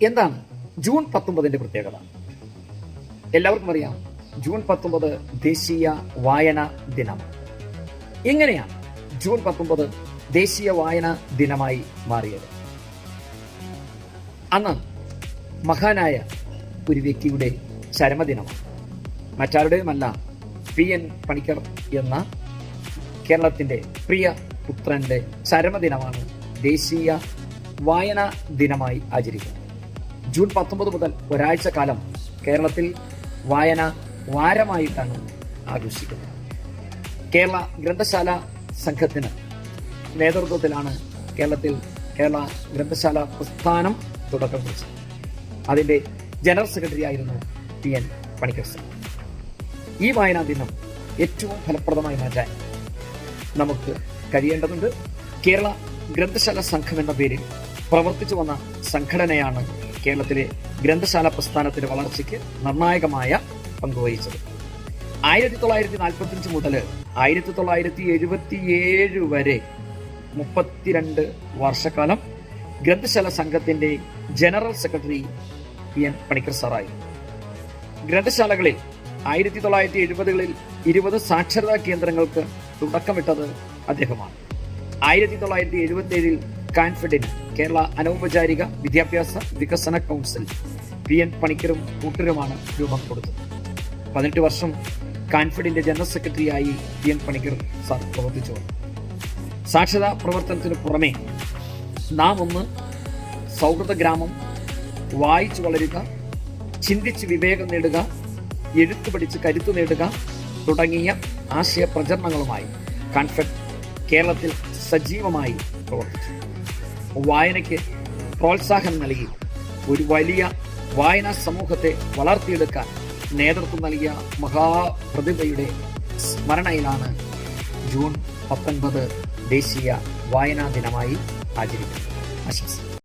എന്താണ് ജൂൺ 19 പ്രത്യേകത? എല്ലാവർക്കും അറിയാം, ജൂൺ 19 ദേശീയ വായനാ ദിനമാണ്. എങ്ങനെയാണ് ജൂൺ 19 ദേശീയ വായനാ ദിനമായി മാറിയത്? അന്ന് മഹാനായ ഒരു വ്യക്തിയുടെ ചരമദിനമാണ്. മറ്റാരുടെയുമല്ല, PN പണിക്കർ എന്ന കേരളത്തിന്റെ പ്രിയ പുത്രന്റെ ചരമദിനമാണ് ദേശീയ വായനാ ദിനമായി ആചരിക്കുന്നത്. ജൂൺ 19 മുതൽ ഒരാഴ്ച കാലം കേരളത്തിൽ വായന വാരമായിട്ടാണ് ആഘോഷിക്കുന്നത്. കേരള ഗ്രന്ഥശാല സംഘത്തിന് നേതൃത്വത്തിലാണ് കേരളത്തിൽ കേരള ഗ്രന്ഥശാല പ്രസ്ഥാനം തുടക്കം കുറിച്ചത്. അതിന്റെ ജനറൽ സെക്രട്ടറി ആയിരുന്നു PN പണിക്കർ സർ. ഈ വായനാ ദിനം ഏറ്റവും ഫലപ്രദമായി മാറ്റാൻ നമുക്ക് കഴിയേണ്ടതുണ്ട്. കേരള ഗ്രന്ഥശാല സംഘം എന്ന പേരിൽ പ്രവർത്തിച്ചു വന്ന സംഘടനയാണ് കേരളത്തിലെ ഗ്രന്ഥശാല പ്രസ്ഥാനത്തിന്റെ വളർച്ചയ്ക്ക് നിർണായകമായ പങ്കുവഹിച്ചത്. 1945 മുതൽ 1977 വരെ 32 വർഷക്കാലം ഗ്രന്ഥശാല സംഘത്തിന്റെ ജനറൽ സെക്രട്ടറി PN പണിക്കർ സാറായിരുന്നു. ഗ്രന്ഥശാലകളിൽ 1970-കളിൽ 20 സാക്ഷരതാ കേന്ദ്രങ്ങൾക്ക് തുടക്കമിട്ടത് അദ്ദേഹമാണ്. 1977 കാൻഫിഡിന് കേരള അനൗപചാരിക വിദ്യാഭ്യാസ വികസന കൗൺസിൽ PN പണിക്കരും കൂട്ടരുമാണ് രൂപം കൊടുത്തത്. 18 വർഷം കാൻഫിഡിന്റെ ജനറൽ സെക്രട്ടറിയായി PN പണിക്കർ സാർ പ്രവർത്തിച്ചു വന്നു. സാക്ഷരതാ പ്രവർത്തനത്തിനു പുറമെ നാം ഒന്ന്, സൗഹൃദ ഗ്രാമം, വായിച്ചു വളരുക, ചിന്തിച്ച് വിവേകം നേടുക, എഴുത്തു പഠിച്ച് കരുത്തു നേടുക തുടങ്ങിയ ആശയ പ്രചരണങ്ങളുമായി കാൻഫെഡ് കേരളത്തിൽ സജീവമായി പ്രവർത്തിച്ചു. വായനയ്ക്ക് പ്രോത്സാഹനം നൽകി ഒരു വലിയ വായനാ സമൂഹത്തെ വളർത്തിയെടുക്കാൻ നേതൃത്വം നൽകിയ മഹാപ്രതിഭയുടെ സ്മരണയിലാണ് ജൂൺ 19 ദേശീയ വായനാ ദിനമായി ആചരിക്കുന്നത്. ആശംസ.